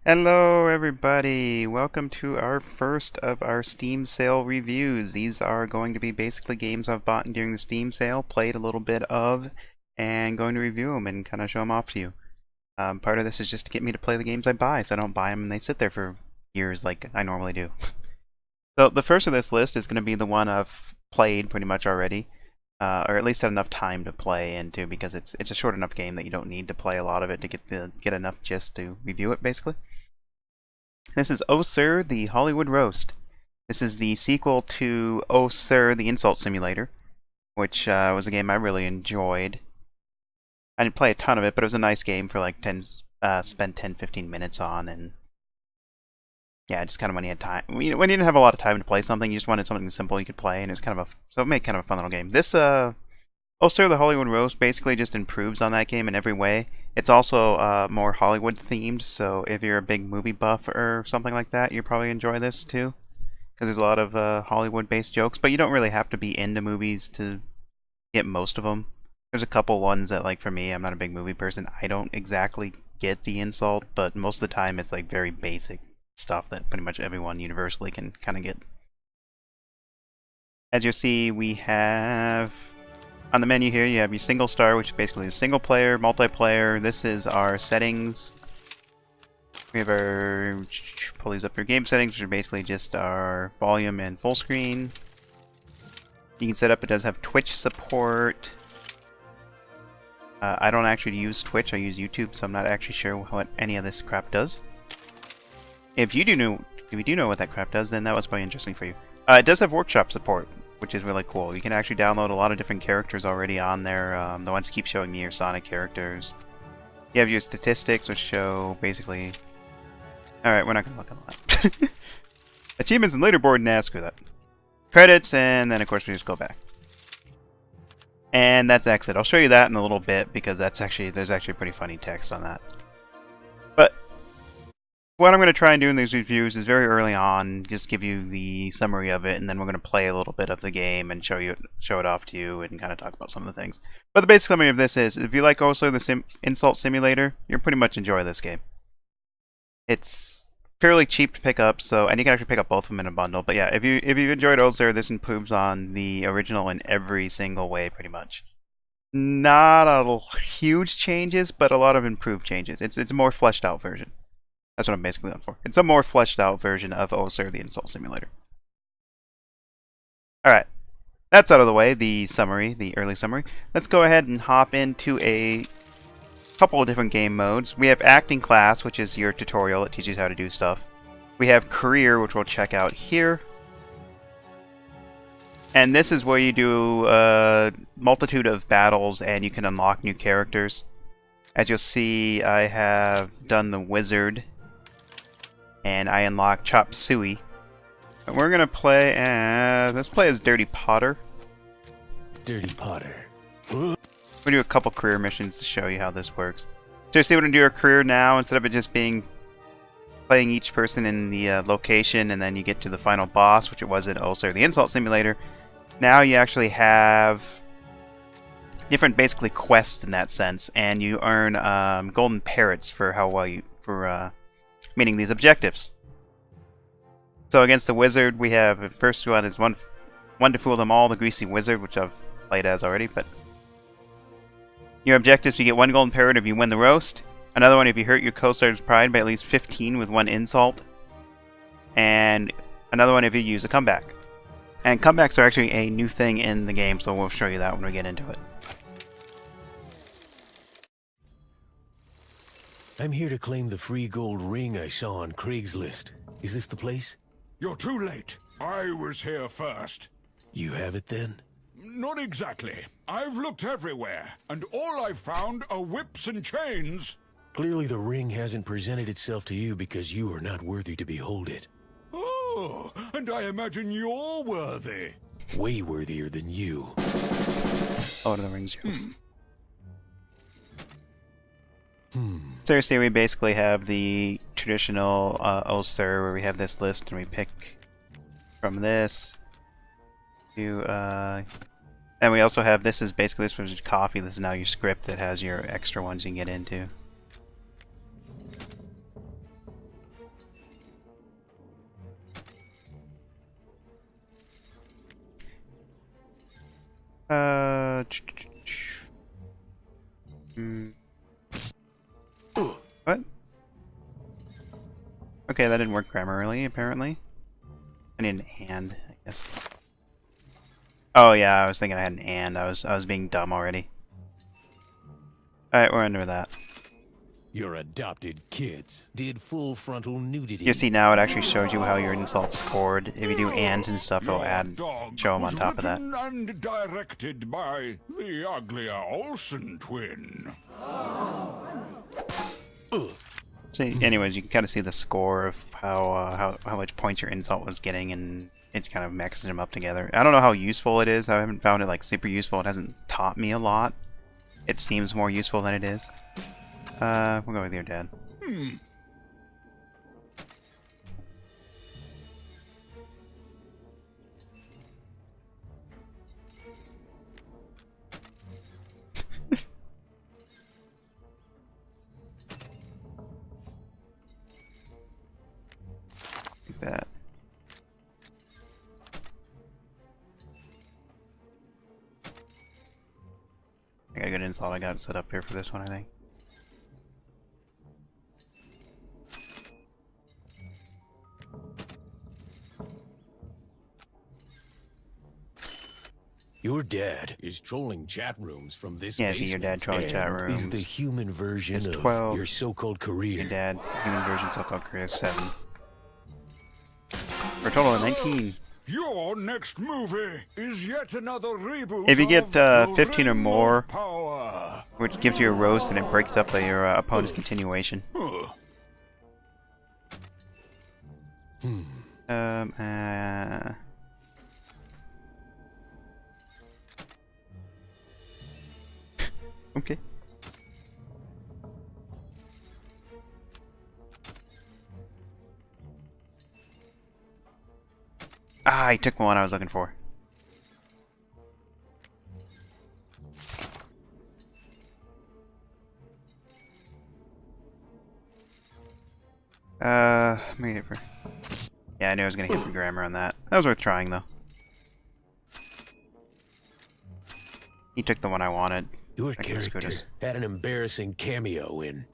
Hello everybody! Welcome to our first of our Steam sale reviews. These are going to be basically games I've bought during the Steam sale, played a little bit of, and going to review them and kind of show them off to you. Part of this is just to get me to play the games I buy, so I don't buy them and they sit there for years like I normally do. So the first of this list is going to be the one I've played pretty much already, or at least had enough time to play into, because it's a short enough game that you don't need to play a lot of it to get enough just to review it basically. This is Oh Sir, the Hollywood Roast. This is the sequel to Oh Sir, the Insult Simulator, which was a game I really enjoyed. I didn't play a ton of it, but it was a nice game for like spend 10-15 minutes on, and yeah, just kind of when you had time. When you didn't have a lot of time to play something, you just wanted something simple you could play, and it was kind of so it made kind of a fun little game. This Oh Sir, the Hollywood Roast basically just improves on that game in every way. It's also more Hollywood themed, so if you're a big movie buff or something like that, you probably enjoy this too, because there's a lot of Hollywood-based jokes, but you don't really have to be into movies to get most of them. There's a couple ones that, like for me, I'm not a big movie person, I don't exactly get the insult, but most of the time it's like very basic stuff that pretty much everyone universally can kind of get. As you'll see, we have on the menu here, you have your single star, which is basically a single player, multiplayer. This is our settings. We have our, pull these up, your game settings, which are basically just our volume and full screen. You can set up, it does have Twitch support. I don't actually use Twitch, I use YouTube, so I'm not actually sure what any of this crap does. If you do know what that crap does, then that was probably interesting for you. It does have workshop support, which is really cool. You can actually download a lot of different characters already on there. The ones keep showing me your Sonic characters. You have your statistics, which show basically... Alright, we're not going to look at that. Achievements and leaderboard, nah, screw that. Credits, and then of course we just go back. And that's exit. I'll show you that in a little bit, because there's actually pretty funny text on that. But what I'm going to try and do in these reviews is very early on, just give you the summary of it, and then we're going to play a little bit of the game and show it off to you and kind of talk about some of the things. But the basic summary of this is, if you like also the Insult Simulator, you'll pretty much enjoy this game. It's fairly cheap to pick up, and you can actually pick up both of them in a bundle. But yeah, if you've enjoyed Oh Sir, this improves on the original in every single way, pretty much. Not a huge changes, but a lot of improved changes. It's a more fleshed out version. That's what I'm basically going for. It's a more fleshed out version of Oh Sir, the Insult Simulator. Alright, that's out of the way, the early summary. Let's go ahead and hop into a couple of different game modes. We have Acting Class, which is your tutorial. It teaches you how to do stuff. We have Career, which we'll check out here. And this is where you do a multitude of battles and you can unlock new characters. As you'll see, I have done the Wizard. And I unlock Chop Suey. And we're gonna play as... let's play as Dirty Potter. Dirty Potter. We'll do a couple career missions to show you how this works. So you see, we're gonna do a career now, instead of it just being playing each person in the location and then you get to the final boss, which it was in Oh Sir, the Insult Simulator. Now you actually have different, basically, quests in that sense, and you earn golden parrots for how well you... meaning these objectives. So against the Wizard, we have the first one is one to fool them all, the Greasy Wizard, which I've played as already. But your objectives: you get one golden parrot if you win the roast, another one if you hurt your co-star's pride by at least 15 with one insult, and another one if you use a comeback. And comebacks are actually a new thing in the game, so we'll show you that when we get into it. I'm here to claim the free gold ring I saw on Craigslist. Is this the place? You're too late. I was here first. You have it then? Not exactly. I've looked everywhere, and all I've found are whips and chains. Clearly the ring hasn't presented itself to you because you are not worthy to behold it. Oh, and I imagine you're worthy. Way worthier than you. Lord of the Rings jokes. So you see, we basically have the traditional Oh Sir, where we have this list and we pick from this to and we also have, this is basically, this was coffee, this is now your script that has your extra ones you can get into. Hmm. What? Okay, that didn't work grammarly, apparently. I need an and, I guess. Oh yeah, I was thinking I had an and. I was being dumb already. Alright, we're under that. Your adopted kids did full frontal nudity. You see now it actually shows you how your insults scored. If you do ands and stuff, it'll Your add, dog show them was on top of that. written and directed by the uglier Olsen twin. So, anyways, you can kind of see the score of how much points your insult was getting, and it kind of mixes them up together. I don't know how useful it is. I haven't found it like super useful. It hasn't taught me a lot. It seems more useful than it is. We'll go with your dad. Like that. I got a good insult I got set up here for this one, I think. Your dad is trolling chat rooms from this Yeah, see your dad trolling chat and rooms. is the human version It's of 12. your so-called career. Your dad, human version, so-called career, 7. For a total of 19. Your next movie is yet another reboot. If you get of The 15 or Ring more, of Power. which gives you a roast and it breaks up your opponent's continuation. Uh... Okay. Ah, I took the one I was looking for. I'm gonna hit for... Yeah, I knew I was gonna hit for grammar on that. That was worth trying, though. He took the one I wanted. Your I guess character Scooters. had an embarrassing cameo in...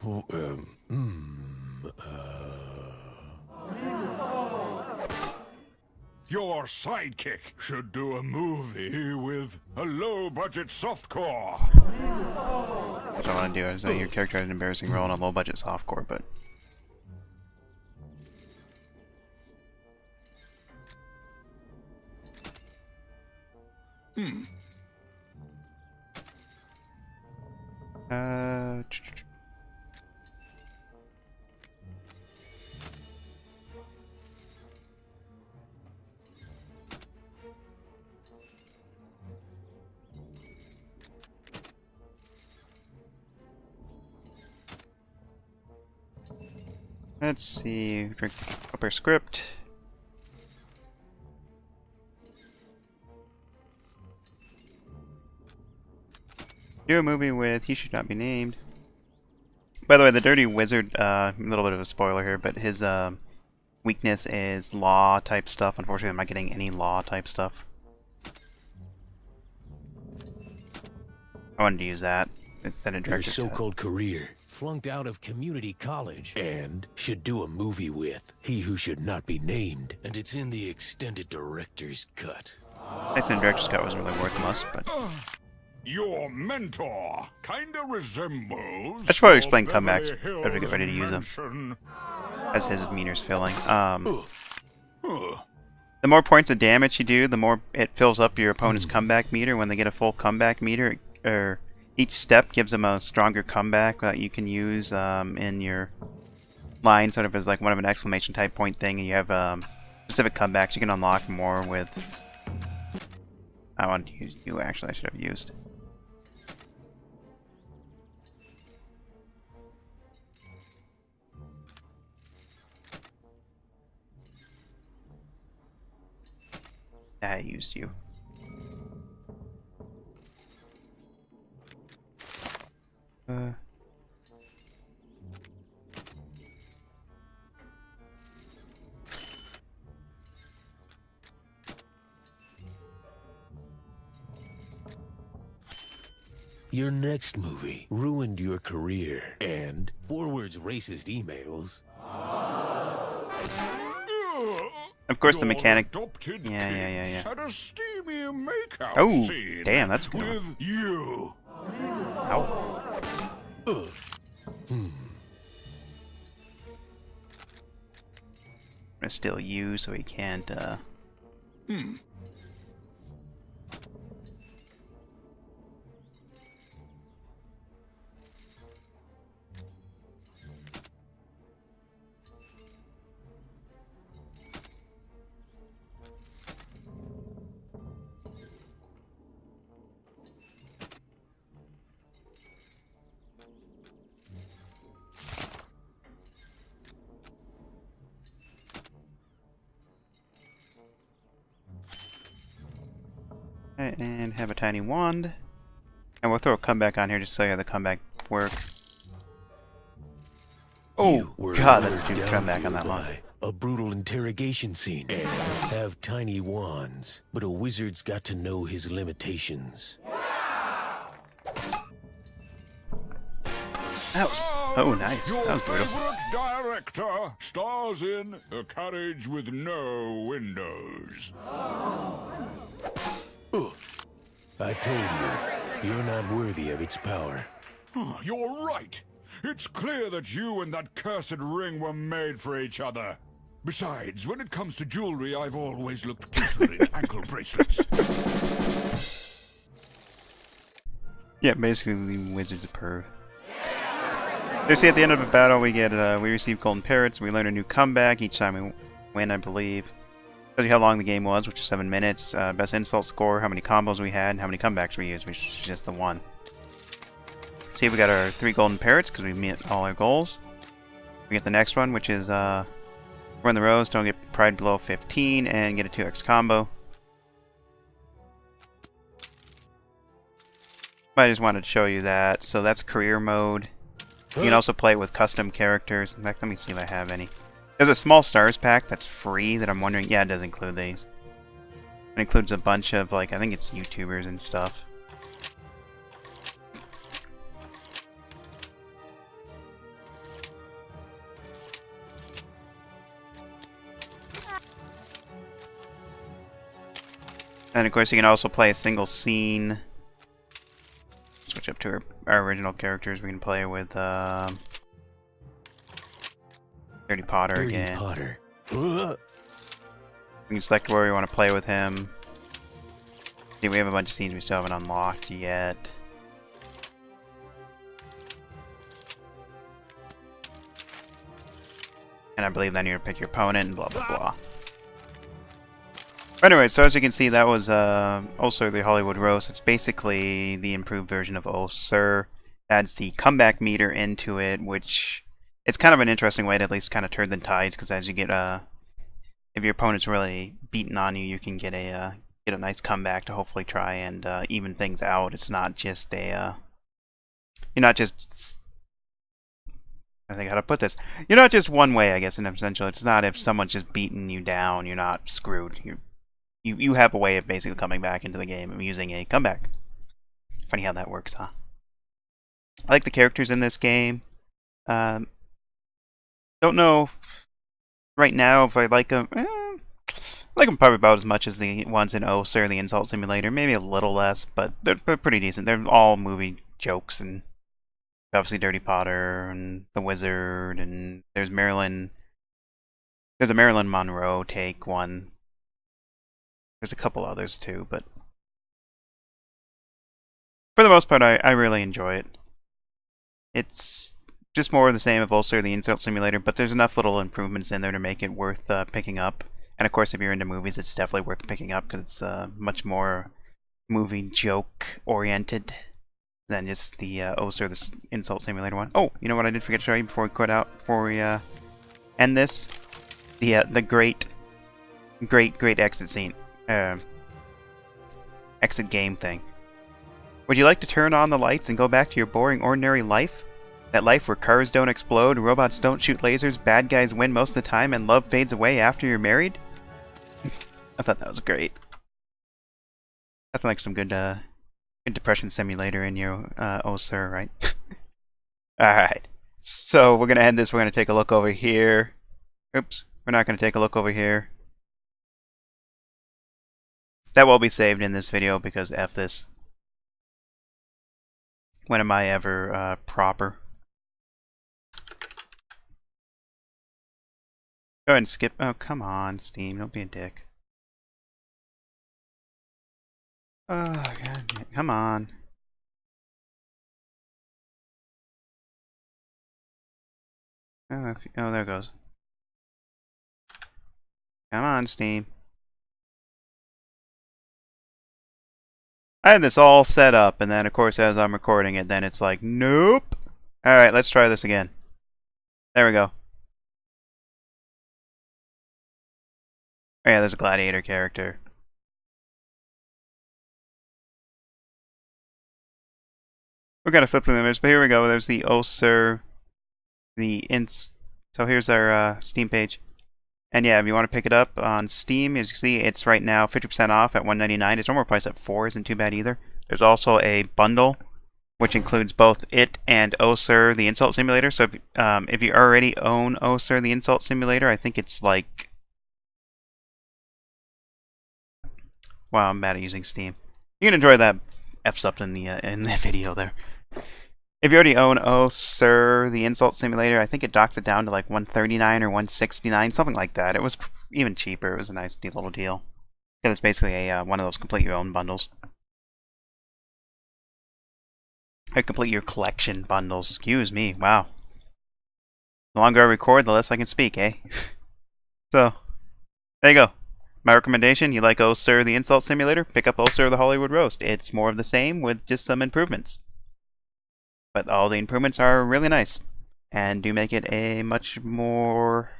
Your sidekick should do a movie with a low-budget softcore. What I want to do is your character had an embarrassing role in a low-budget softcore, but... Uh... Let's see, drink up our script. Do a movie with He Should Not Be Named. By the way, the Dirty Wizard, a little bit of a spoiler here, but his weakness is law type stuff. Unfortunately, I'm not getting any law type stuff. I wanted to use that instead of Your director's so-called career, flunked out of community college, and should do a movie with He Who Should Not Be Named, and it's in the extended director's cut. I think the director's cut wasn't really worth much, but... Your mentor kinda resembles... I should probably your explain Beverly comebacks Hills after we get ready to use them, mansion. as his meter's filling. The more points of damage you do, the more it fills up your opponent's comeback meter. When they get a full comeback meter, or each step gives them a stronger comeback that you can use in your line, sort of as like one of an exclamation type point thing, and you have specific comebacks you can unlock more with. I want to use you, actually, I should have used. I used you. Your next movie ruined your career. And Forward's racist emails. Of course, the Your mechanic. adopted Yeah. kids had a steamy makeout Oh, scene damn, that's a good with one. you. Ow. Gonna steal you, so he can't. And have a tiny wand. And we'll throw a comeback on here just so you have the comeback work. Oh, God, that's a good comeback on that one. A brutal interrogation scene. And have tiny wands. But a wizard's got to know his limitations. That was... Oh, nice. Your That was brutal. favorite director stars in A Carriage with No Windows. I told you, you're not worthy of its power. You're right. It's clear that you and that cursed ring were made for each other. Besides, when it comes to jewelry, I've always looked cuter in ankle bracelets. Yeah, basically the wizard's a perv. So see, at the end of a battle, we get we receive golden parrots. We learn a new comeback each time we win, I believe. Tells you how long the game was, which is 7 minutes. Best insult score, how many combos we had, and how many comebacks we used, which is just the one. See, we got our 3 golden parrots because we met all our goals. We get the next one, which is run the rows, don't get pride below 15, and get a 2x combo. I just wanted to show you that. So that's career mode. You can also play it with custom characters. In fact, let me see if I have any. There's a small stars pack that's free that I'm wondering. Yeah, it does include these. It includes a bunch of, like, I think it's YouTubers and stuff. And of course, you can also play a single scene. Switch up to our original characters. We can play with Dirty Potter again. Potter. We can select where we want to play with him. See, we have a bunch of scenes we still haven't unlocked yet. And I believe then you pick your opponent and blah blah blah. Anyway, so as you can see, that was also the Hollywood Roast. It's basically the improved version of Oh Sir. Adds the comeback meter into it, which it's kind of an interesting way to at least kind of turn the tides, because as you get if your opponent's really beaten on you, you can get a nice comeback to hopefully try and even things out. It's not just a you're not just, I think how to put this. You're not just one way, I guess, in essential. It's not if someone's just beating you down, you're not screwed. You have a way of basically coming back into the game and using a comeback. Funny how that works, huh? I like the characters in this game. Don't know right now if I like them. I like them probably about as much as the ones in Oster, the Insult Simulator. Maybe a little less, but they're pretty decent. They're all movie jokes, and obviously Dirty Potter and the Wizard, and there's a Marilyn Monroe take one. There's a couple others too, but for the most part, I really enjoy it. It's just more of the same of Ulster, the Insult Simulator, but there's enough little improvements in there to make it worth picking up. And of course, if you're into movies, it's definitely worth picking up because it's much more movie joke oriented than just the Ulster, the Insult Simulator one. Oh, you know what I did forget to show you before we end this? The great exit scene. Exit game thing. Would you like to turn on the lights and go back to your boring, ordinary life? That life where cars don't explode, robots don't shoot lasers, bad guys win most of the time, and love fades away after you're married? I thought that was great. That's like some good Depression simulator in your oh sir, right? Alright. So we're gonna end this, we're gonna take a look over here. Oops, we're not gonna take a look over here. That will be saved in this video because F this. When am I ever proper? Go ahead and skip. Oh, come on, Steam. Don't be a dick. Oh, God. Come on. Oh, oh, there it goes. Come on, Steam. I had this all set up, and then, of course, as I'm recording it, then it's like, nope. Alright, let's try this again. There we go. Oh, yeah, there's a gladiator character. We're gonna flip the image, but here we go. There's the oh sir, so here's our Steam page. And yeah, if you want to pick it up on Steam, as you can see, it's right now 50% off at $1.99. Its normal price at $4 isn't too bad either. There's also a bundle, which includes both it and oh sir, the insult simulator. So if you already own oh sir, the insult simulator, I think it's like, wow, I'm bad at using Steam. You can enjoy that F's up in the video there. If you already own oh sir, the insult simulator, I think it docks it down to like $139 or $169, something like that. It was even cheaper. It was a nice little deal. Because it's basically a one of those complete your own bundles. Or complete your collection bundles. Excuse me. Wow. The longer I record, the less I can speak, eh? So, there you go. My recommendation, you like oh sir, the insult simulator? Pick up oh sir, the Hollywood Roast. It's more of the same with just some improvements. But all the improvements are really nice and do make it a much more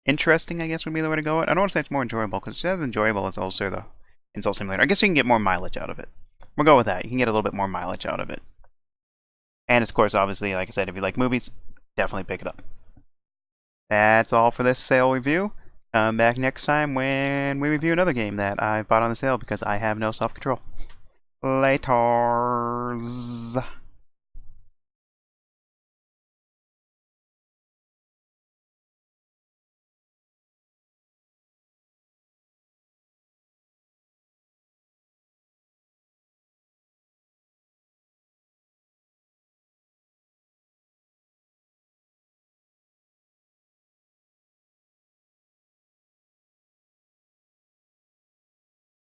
interesting, I guess would be the way to go. I don't want to say it's more enjoyable because it's as enjoyable as also the Insult Simulator. I guess you can get more mileage out of it. We'll go with that. You can get a little bit more mileage out of it. And of course, obviously, like I said, if you like movies, definitely pick it up. That's all for this sale review. Come back next time when we review another game that I bought on the sale because I have no self-control. Laters.